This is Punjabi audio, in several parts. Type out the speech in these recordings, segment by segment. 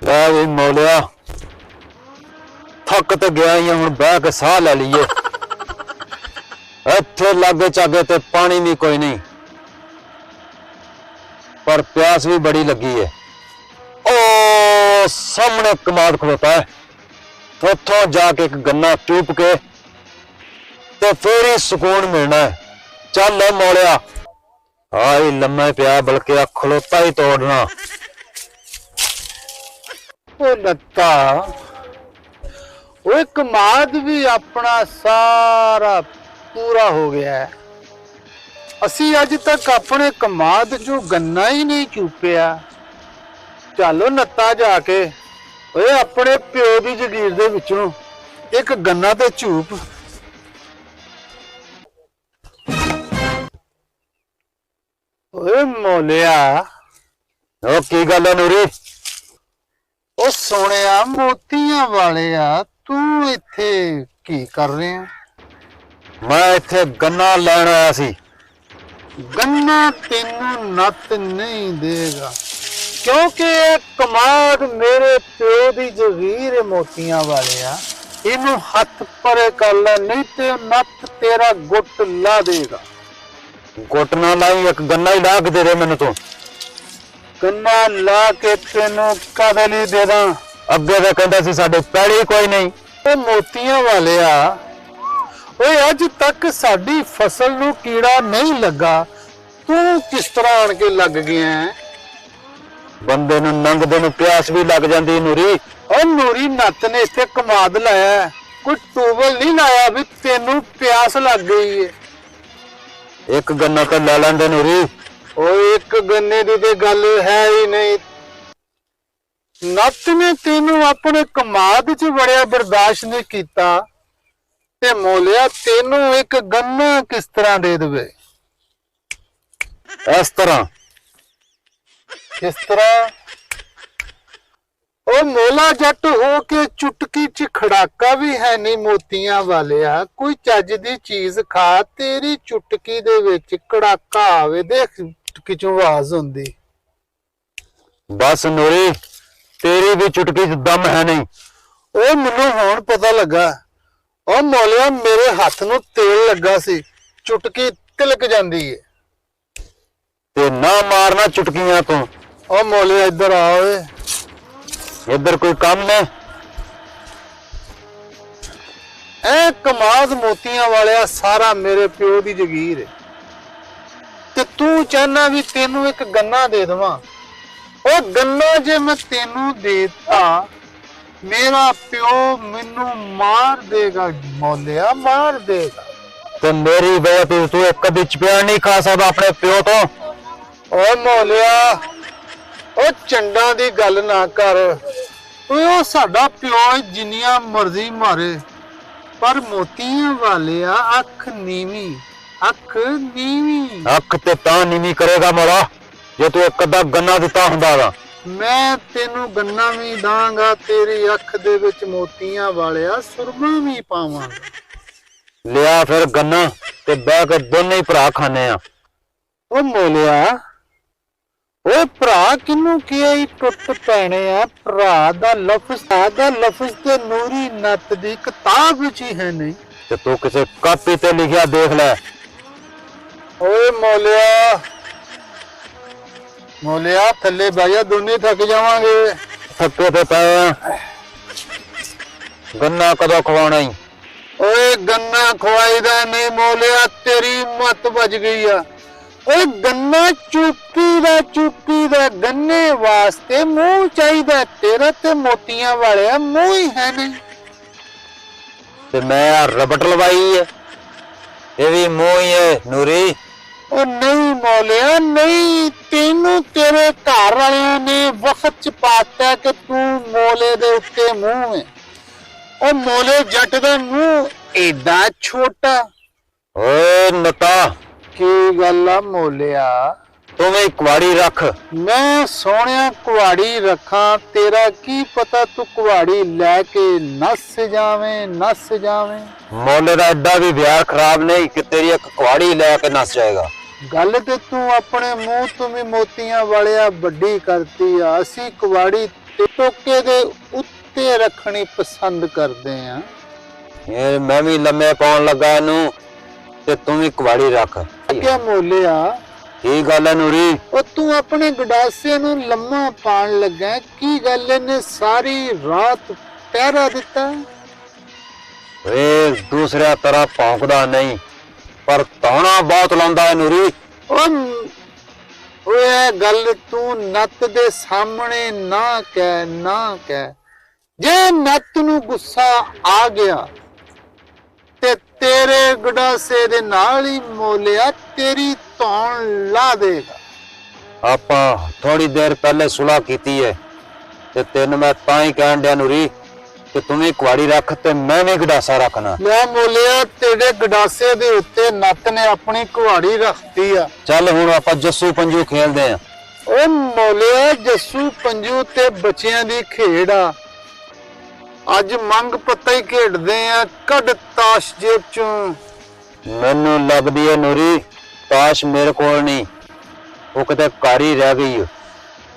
भी मौलिया थक तो गया ही हूं, बह के साह ले लीए। इत्थे लागे चागे ते पानी भी कोई नहीं, पर प्यास भी बड़ी लगी है। ओ सामने कमाद खलोता है, उथों जाके एक गन्ना चूप के ते फिर ही सुकून मिलना है। चल ले मौलिया, आई लम्मा पिया बल्कि खलोता ही तोड़ना। ओ लता वो कमाद भी अपना सारा पूरा हो गया है। असी अज तक अपने कमाद चो गन्ना ही नहीं चूपिया। चलो नत्ता जाके ओए अपने प्यो की जगीर दे विचों एक गन्ना ते झूप। ओए मौलिया, ओ की गल है नूरी? ओ सोनिया मोतियां वाले आ, तू इत्थे की कर रहे हैं? मैं इत्थे गन्ना लैण आया सी। गन्ना तेनू नत नहीं देगा, क्योंकि ये कमाद मेरे प्यो की जगीर मोतियां वाले आ। इनू हथ परे कर ले, नहीं ते नत तेरा गुट ला देगा। गुट ना लाई, एक गन्ना ही ला के दे दे मैनू तू। गन्ना ला के तेनू कादे लई दे दा? अगे तो कहता सी साडे पैड़ी कोई नहीं। ओ मोतियां वाले आ, ओए अज तक साडी फसल नू कीड़ा नहीं लगा, तू किस तरह आण के लग गया है? बंदे नू नंगदे नू प्यास भी लग जाती नूरी। ओ नूरी नत ने इत्थे कमाद लाया, कोई टूबल नहीं लाया भी तेनू प्यास लग गई है। एक गन्ना तो ले लेंदे नूरी। ओ एक गन्ने दी ते गल है ही नहीं। नत ने तेनू अपने कमाद च बड़िया बर्दाश्त नहीं कीता ते मौलिया तेनू एक गन्ना किस तरह दे देवे? इस तरह। किस तरह? ओ मोला जट हो के चुटकी च खड़ाका भी है नहीं मोतियां वालिया। कोई चज दी चीज खा, तेरी चुटकी दे विच खड़ाका आवे, देख चुटकी चों आवाज हुंदी। बस नूरी, तेरी भी चुटकी च दम है नहीं। ओ मैनू हुण पता लगा। ओ मौलिया मेरे हथ नूं तेल लगा सी, चुटकी तिलक जांदी है। ते ना मारना चुटकियां तू। ओ मौलिया इधर आओ, इधर कोई काम ने? ए कमाद मोतियां वालिया सारा मेरे प्यो दी जगीर है, ते तू चाहना भी तेनू एक गन्ना दे देवां। ओ गन्ना जे मैं तेनू देता, मेरा प्यो मैनू मार देगा मौलिया, मार देगा। ते मेरी वजह तो तू एक कभी चपेड़ नहीं खा सकदा अपने प्यो तो। ओ मौलिया, ओ चंडा दी गल ना कर। ओ साडा प्यो जिन्नियां मर्जी मारे, पर मोतियां वालिया अख नीवी, अख नीवी। अख ते तां नीवी करेगा मोड़ा जे तू एक अद्धा गन्ना दिता हुंदा वा। मैं तेनू गन्ना भी दांगा, तेरी अख दे विच मोतियां वालिया सुरमा भी पावांगा। लिया फिर गन्ना ते बह के दोने ही भरा खाने आ। ओ मौलिया, ओए भरा किनू किया ही टुट पैने आ? भरा दा लफ्ज ते नूरी नत दी किताब विच ही है नहीं। ते तू किसे कापी ते लिखिया देख ले। ओए मौलिया, मौलिया थल्ले बह जा, दोने थक जावांगे। थके ते पे गन्ना कदों खवाना ही? ओए गन्ना खवाई दा नहीं मौलिया, तेरी मत बज गई आ। ओए गन्ना चुपी दा गन्ने वास्ते मुंह चाहिदा, तेरा ते मोतियां वाले मुंह ही है नहीं। ते मैं रबट लवाई है, ये भी मुंह ही है नूरी। ओ नहीं मौलिया नहीं, तेनू तेरे घर वालियां ने वक्त च पाता कि तू मोले दे उत्ते मुंह है। ओ मोले जट दा मुंह एडा छोटा। ओए नता, की गल आ मोलिया? तू भी कुआड़ी रख। मैं सोहणिया कुआड़ी रखा, तेरा की पता तू कुआड़ी लैके नस जावे। मोले का एडा भी ब्याह खराब नहीं कि तेरी एक कुआड़ी लैके नस जाएगा। गल ते तू अपने मुंह तो भी मोतियां वालिया बड़ी करती आ। असी कुआड़ी ਤੇ ਟੋਕੇ ਦੇ ਉੱਤੇ ਰੱਖਣੀ ਪਸੰਦ ਕਰਦੇ ਆ। ਇਹ ਮੈਂ ਵੀ ਲੰਮੇ ਪਾਉਣ ਲੱਗਾ ਇਹਨੂੰ ਤੇ ਤੂੰ ਵੀ ਕੁਵਾੜੀ ਰੱਖ। ਕਿਆ ਮੋਲਿਆ, ਕੀ ਗੱਲ ਹੈ ਨੂਰੀ? ਉਹ ਤੂੰ ਆਪਣੇ ਗਡਾਸੇ ਨੂੰ ਲੰਮਾ ਪਾਣ ਲੱਗਾ, ਕੀ ਗੱਲ ਇਹਨੇ ਸਾਰੀ ਰਾਤ ਪਹਿਰਾ ਦਿੱਤਾ? ਓਏ ਦੂਸਰਿਆਂ ਤਰ੍ਹਾਂ ਭੌਂਕਦਾ ਨਹੀਂ, ਪਰ ਤਾਣਾ ਬਹੁਤ ਲਾਉਂਦਾ ਹੈ ਨੂਰੀ। ਓਏ ਗੱਲ ਤੂੰ ਨੱਤ ਦੇ ਸਾਹਮਣੇ ਨਾ ਕਹਿ, ਨਾ ਕਹਿ। ਜੇ ਨੱਤ ਨੂੰ ਗੁੱਸਾ ਆ ਗਿਆ ਤੇ ਤੇਰੇ ਗਡਾਸੇ ਦੇ ਨਾਲ ਹੀ ਮੋਲਿਆ ਤੇਰੀ ਧੌਣ ਲਾ ਦੇਗਾ। ਆਪਾਂ ਥੋੜੀ ਦੇਰ ਪਹਿਲੇ ਸੁਲਾਹ ਕੀਤੀ ਹੈ ਤੇ ਤੈਨੂੰ ਮੈਂ ਤਾਂ ਹੀ ਕਹਿਣ ਡਿਆ ਨੂਰੀ ਕਿ ਤੂੰ ਵੀ ਕੁਆੜੀ ਰੱਖ ਤੇ ਮੈਂ ਵੀ ਗਡਾਸਾ ਰੱਖਣਾ। ਲੈ ਮੋਲਿਆ, ਤੇਰੇ ਗਡਾਸੇ ਦੇ ਉੱਤੇ ਨੱਤ ਨੇ ਆਪਣੀ ਕੁਹਾੜੀ ਰੱਖਤੀ ਆ। ਚੱਲ ਹੁਣ ਆਪਾਂ ਜੱਸੂ ਪੰਜੂ ਖੇਲਦੇ ਆਂ। ਓ ਮੋਲਿਆ, ਜੱਸੂ ਪੰਜੂ ਤੇ ਬੱਚਿਆਂ ਦੀ ਖੇਡ ਆ। ਅੱਜ ਮੰਗ ਪੱਤਾ ਹੀ ਖੇਡਦੇ ਆ। ਕੱਢ ਤਾਸ਼ ਜੇਬ ਚੋਂ। ਮੈਨੂੰ ਲੱਗਦੀ ਹੈ ਨੂਰੀ ਤਾਸ਼ ਮੇਰੇ ਕੋਲ ਨਹੀਂ, ਉਹ ਕਿਤੇ ਘਰ ਹੀ ਰਹਿ ਗਈ ਹੈ।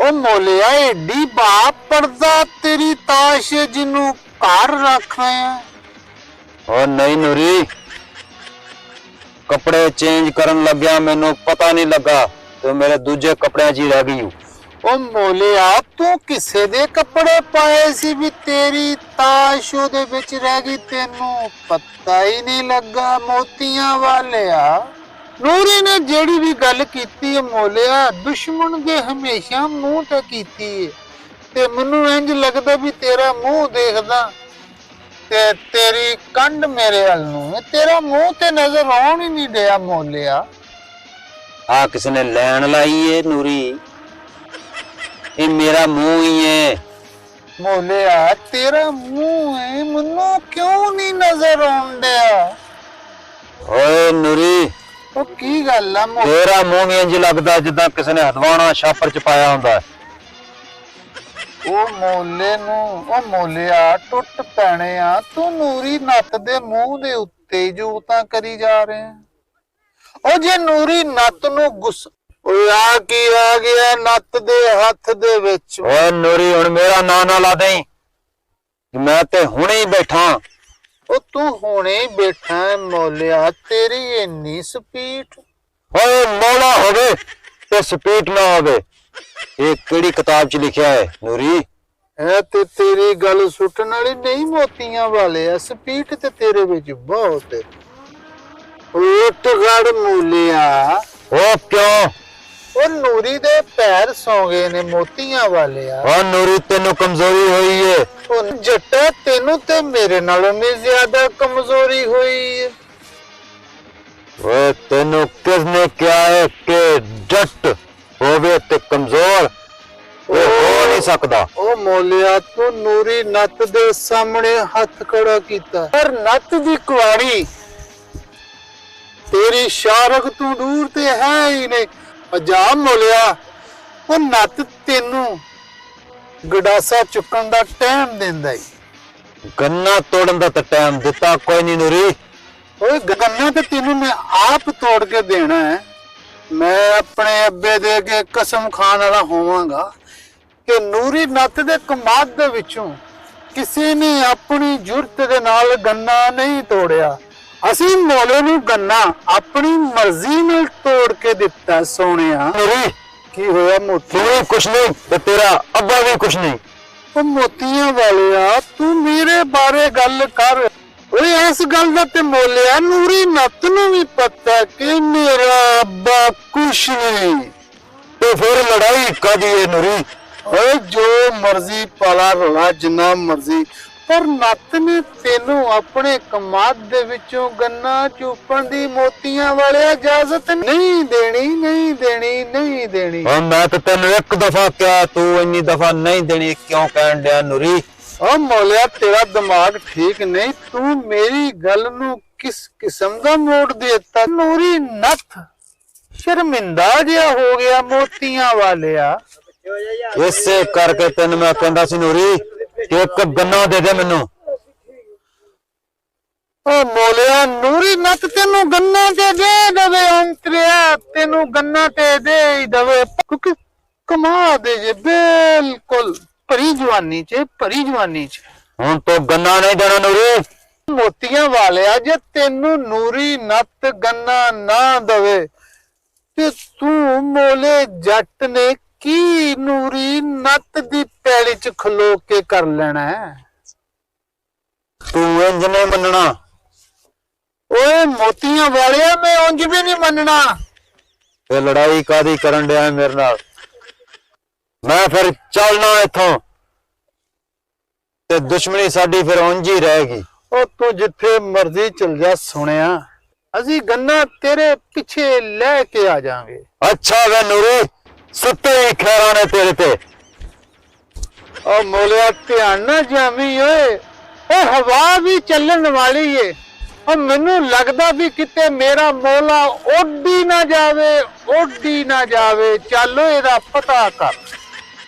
ਓ ਮੋਲਿਆ, ਏਡੀ ਬਾਪ ਪੜਦਾ ਤੇਰੀ ਤਾਸ਼ ਜਿਹਨੂੰ ਘਰ ਰੱਖ ਰਿਹਾ। ਓ ਨਹੀਂ ਨੂਰੀ, ਕੱਪੜੇ ਚੇਂਜ ਕਰਨ ਲੱਗਿਆ ਮੈਨੂੰ ਪਤਾ ਨਹੀਂ ਲੱਗਾ ਤੇ ਮੇਰੇ ਦੂਜੇ ਕੱਪੜਿਆਂ 'ਚ ਹੀ ਰਹਿ ਗਈ। ਓ ਮੋਲਿਆ, ਤੂੰ ਕਿਸੇ ਦੇ ਕੱਪੜੇ ਪਾਏ ਸੀ ਵੀ ਤੇਰੀ ਤਾਸ਼ ਉਹਦੇ ਵਿੱਚ ਰਹਿ ਗਈ, ਤੈਨੂੰ ਪਤਾ ਹੀ ਨਹੀਂ ਲੱਗਾ ਮੋਤੀਆਂ ਵਾਲਿਆ। ਨੂਰੀ ਨੇ ਜਿਹੜੀ ਵੀ ਗੱਲ ਕੀਤੀ ਹੈ ਮੋਲਿਆ, ਦੁਸ਼ਮਣ ਦੇ ਹਮੇਸ਼ਾ ਮੂੰਹ ਤੇ ਕੀਤੀ ਹੈ ਤੇ ਮੈਨੂੰ ਇੰਜ ਲੱਗਦਾ ਵੀ ਤੇਰਾ ਮੂੰਹ ਦੇਖਦਾ ਤੇ ਤੇਰੀ ਕੰਡ ਮੇਰੇ ਵੱਲ ਨੂੰ ਹੈ, ਤੇਰਾ ਮੂੰਹ ਤੇ ਨਜ਼ਰ ਆਉਣ ਹੀ ਨਹੀਂ ਡਿਆ ਮੋਲਿਆ। ਆ ਕਿਸੇ ਨੇ ਲੈਣ ਲਾਈ ਏ ਨੂਰੀ, ਇਹ ਮੇਰਾ ਮੂੰਹ ਹੀ ਏ। ਮੋਲਿਆ, ਤੇਰਾ ਮੂੰਹ ਹੈ, ਮੈਨੂੰ ਕਿਉਂ ਨਹੀਂ ਨਜ਼ਰ ਆਉਣ ਡਿਆ? ਓਏ ਨੂਰੀ, ਉਹ ਕੀ ਗੱਲ ਆ? ਤੇਰਾ ਮੂੰਹ ਵੀ ਇੰਜ ਲੱਗਦਾ ਜਿੱਦਾਂ ਕਿਸੇ ਨੇ ਹਦਵਾਣਾ ਛਾਪਰ 'ਚ ਪਾਇਆ ਹੁੰਦਾ। ਉਹ ਮੋਲੇ ਨੂੰ, ਉਹ ਮੋਲਿਆ, ਟੁੱਟ ਪੈਣੇ ਆ। ਤੂੰ ਨੂਰੀ ਨੱਤ ਦੇ ਮੂੰਹ ਦੇ ਉੱਤੇ ਜੂਤਾਂ ਕਰੀ ਜਾ ਰਿਹਾ। ਉਹ ਜੇ ਨੂਰੀ ਨੱਤ ਨੂੰ ਗੁੱਸਾ, ਓਏ ਆ ਕੀ ਆ ਗਿਆ ਨੱਤ ਦੇ ਹੱਥ ਦੇ ਵਿੱਚ? ਓਏ ਨੂਰੀ, ਹੁਣ ਮੇਰਾ ਨਾਂ ਨਾ ਲਾ ਦੇਈਂ, ਮੈਂ ਤੇ ਹੁਣੇ ਹੀ ਬੈਠਾ। ਉਹ ਤੂੰ ਹੁਣੇ ਬੈਠਾ ਹੈ ਮੋਲਿਆ, ਤੇਰੀ ਇੰਨੀ ਸਪੀਡ। ਓਏ ਮੌਲਾ ਹੋਵੇ ਤੇ ਸਪੀਡ ਨਾ ਹੋਵੇ, ਇਹ ਕਿਹੜੀ ਕਿਤਾਬ 'ਚ ਲਿਖਿਆ ਹੈ ਨੂਰੀ? ਇਹ ਤੇ ਤੇਰੀ ਗੱਲ ਸੁੱਟਣ ਵਾਲੀ ਨਹੀਂ ਮੋਤੀਆਂ ਵਾਲੇ ਆ, ਸਪੀਡ ਤੇ ਤੇਰੇ ਵਿੱਚ ਬਹੁਤ ਹੈ। ਉੱਠ ਗੜ ਮੋਲਿਆ। ਉਹ ਕਿਉਂ? ਉਹ ਨੂਰੀ ਦੇ ਪੈਰ ਸੌ ਗਏ ਨੇ ਮੋਤੀਆਂ ਵਾਲਿਆ। ਓ ਨੂਰੀ, ਤੈਨੂੰ ਕਮਜ਼ੋਰੀ ਹੋਈ ਏ। ਉਹ ਜੱਟਾ, ਤੈਨੂੰ ਤੇ ਮੇਰੇ ਨਾਲੋਂ ਵੀ ਜ਼ਿਆਦਾ ਕਮਜ਼ੋਰੀ ਹੋਈ ਹੈ। ਓਏ ਤੈਨੂੰ ਕਿਸਨੇ ਕਿਹਾ ਹੈ ਕਿ ਜੱਟ ਹੋਵੇ ਤੇ ਕਮਜ਼ੋਰ? ਉਹ ਹੋ ਨਹੀਂ ਸਕਦਾ। ਉਹ ਮੋਲਿਆ, ਤੂੰ ਨੂਰੀ ਨੱਤ ਦੇ ਸਾਹਮਣੇ ਹੱਥ ਖੜਾ ਕੀਤਾ, ਪਰ ਨੱਤ ਦੀ ਕੁਆੜੀ ਤੇਰੀ ਸ਼ਾਰਕ ਤੋਂ ਦੂਰ ਤੇ ਹੈ ਹੀ ਨਹੀਂ। ਜਾ ਮੋਲਿਆ, ਉਹ ਨੱਤ ਤੈਨੂੰ ਗਡਾਸਾ ਚੁੱਕਣ ਦਾ ਟਾਈਮ ਦਿੰਦਾ ਈ। ਗੰਨਾ ਤੋੜਨ ਦਾ ਤਾਂ ਟਾਈਮ ਦਿੱਤਾ ਕੋਈ ਨਹੀਂ ਨੂਰੀ। ਓਏ ਗੰਨਾ ਤੇ ਤੈਨੂੰ ਮੈਂ ਆਪ ਤੋੜ ਕੇ ਦੇਣਾ ਹੈ। ਮੈਂ ਆਪਣੇ ਅੱਬੇ ਦੇ ਕੇ ਕਸਮ ਖਾਣ ਵਾਲਾ ਹੋਵਾਂਗਾ ਕਿ ਨੂਰੀ ਨੱਤ ਦੇ ਕਮਾਦ ਦੇ ਵਿੱਚੋਂ ਕਿਸੇ ਨੇ ਆਪਣੀ ਜੁਰਤ ਦੇ ਨਾਲ ਗੰਨਾ ਨਹੀਂ ਤੋੜਿਆ। ਅਸੀਂ ਮੋਲੇ ਨੂੰ ਗੰਨਾ ਆਪਣੀ ਮਰਜ਼ੀ ਨਾਲ ਤੋੜ ਕੇ ਦਿੱਤਾ। ਸੋਹਣਿਆ, ਨੂਰੀ, ਕੀ ਹੋਇਆ ਮੋਤੀ? ਤੂੰ ਕੁਛ ਨਹੀਂ ਤੇ ਤੇਰਾ ਅੱਬਾ ਵੀ ਕੁਛ ਨਹੀਂ। ਉਹ ਮੋਤੀਆਂ ਵਾਲਿਆ, ਤੂੰ ਮੇਰੇ ਬਾਰੇ ਗੱਲ ਕਰ। ਓਏ ਇਸ ਗੱਲ ਦਾ ਤੇ ਮੋਲਿਆ ਨੂਰੀ ਨੱਤ ਨੂੰ ਵੀ ਪਤਾ ਕਿ ਮੇਰਾ ਅੱਬਾ ਕੁਛ ਨਹੀਂ। ਤੇ ਫਿਰ ਲੜਾਈ ਕਾਦੀ ਏ ਨੂਰੀ? ਓਏ ਜੋ ਮਰਜ਼ੀ ਪਾਲਾ ਰੋਲਾ, ਜਿੰਨਾ ਮਰਜ਼ੀ, ਪਰ ਨੱਤ ਨੇ ਤੈਨੂੰ ਆਪਣੇ ਕਮਾਦ ਦੇ ਵਿੱਚੋਂ ਗੰਨਾ ਚੁੱਪਣ ਦੀ ਮੋਤੀਆਂ ਵਾਲਿਆ ਇਜਾਜ਼ਤ ਨਹੀਂ ਦੇਣੀ, ਨਹੀਂ ਦੇਣੀ, ਨਹੀਂ ਦੇਣੀ। ਮੈਂ ਤਾਂ ਤੈਨੂੰ ਇੱਕ ਦਫਾ ਕਿਹਾ, ਤੂੰ ਇੰਨੀ ਦਫਾ ਨਹੀਂ ਦੇਣੀ ਕਿਉਂ ਕਹਿਣ ਡਿਆ ਨੂਰੀ? ਓ ਮੋਲਿਆ, ਤੇਰਾ ਦਿਮਾਗ ਠੀਕ ਨਹੀਂ। ਤੂੰ ਮੇਰੀ ਗੱਲ ਨੂੰ ਕਿਸ ਕਿਸਮ ਦਾ ਮੋੜ ਦੇਤਾ? ਨੂਰੀ ਨੱਥ ਸ਼ਰਮਿੰਦਾ ਜਿਹਾ ਹੋ ਗਿਆ ਮੋਤੀਆਂ ਵਾਲਿਆ। ਇਸੇ ਕਰਕੇ ਤੈਨੂੰ ਮੈਂ ਕਹਿੰਦਾ ਸੀ ਨੂਰੀ ਕਿ ਇੱਕ ਗੰਨਾ ਦੇ ਦੇ ਮੈਨੂੰ। ਓ ਮੋਲਿਆ, ਨੂਰੀ ਨੱਥ ਤੈਨੂੰ ਗੰਨਾ ਤੇ ਦੇ ਦੇਵੇ, ਅੰਤਰਿਆ ਤੈਨੂੰ ਗੰਨਾ ਤੇ ਦੇ ਹੀ ਦੇਵੇ, ਕਿਉਂਕਿ ਕਮਾ ਦੇ ਜੇ ਬਿਲਕੁਲ ਭਰੀ ਜਵਾਨੀ 'ਚ ਭਰੀ ਜਵਾਨੀ 'ਚ ਹੁਣ ਤੋਂ ਗੰਨਾ ਨਹੀਂ ਦੇਣਾ ਨੂਰੀ। ਮੋਤੀਆਂ ਵਾਲਿਆ, ਜੇ ਤੈਨੂੰ ਨੂਰੀ ਨੱਤ ਗੰਨਾ ਨਾ ਦਵੇ ਤੇ ਤੂੰ ਮੋਲੇ ਜੱਟ ਨੇ ਕੀ ਨੂਰੀ ਨੱਤ ਦੀ ਪੈਲੀ 'ਚ ਖਲੋ ਕੇ ਕਰ ਲੈਣਾ ਹੈ? ਤੂੰ ਇੰਜ ਨਹੀਂ ਮੰਨਣਾ। ਓਏ ਮੋਤੀਆਂ ਵਾਲਿਆ, ਮੈਂ ਉਂਝ ਵੀ ਨਹੀਂ ਮੰਨਣਾ। ਇਹ ਲੜਾਈ ਕਾਦੀ ਕਰਨ ਡਿਆ ਮੇਰੇ ਨਾਲ? ਮੈਂ ਫਿਰ ਚੱਲਣਾ ਇੱਥੋਂ ਤੇ ਦੁਸ਼ਮਣੀ ਸਾਡੀ ਫਿਰ ਉਂਝ ਹੀ ਰਹੇਗੀ। ਉਹ ਤੂੰ ਜਿੱਥੇ ਮਰਜ਼ੀ ਚਲ ਜਾ ਸੁਣਿਆ, ਅਸੀਂ ਗੰਨਾ ਤੇਰੇ ਪਿੱਛੇ ਲੈ ਕੇ ਆ ਜਾਾਂਗੇ। ਅੱਛਾ ਵੇ ਨੂਰੀ, ਸੁੱਤੇ ਹੀ ਖੈਰਾਂ ਨੇ ਤੇਰੇ ਤੇ। ਉਹ ਮੋਲਿਆ ਧਿਆਨ ਨਾ ਜਾਵੀਂ ਓਏ, ਉਹ ਹਵਾ ਵੀ ਚੱਲਣ ਵਾਲੀ ਏ। ਉਹ ਮੈਨੂੰ ਲੱਗਦਾ ਵੀ ਕਿਤੇ ਮੇਰਾ ਮੋਲਾ ਉੱਡੀ ਨਾ ਜਾਵੇ, ਉੱਡੀ ਨਾ ਜਾਵੇ। ਚੱਲ ਇਹਦਾ ਪਤਾ ਕਰ।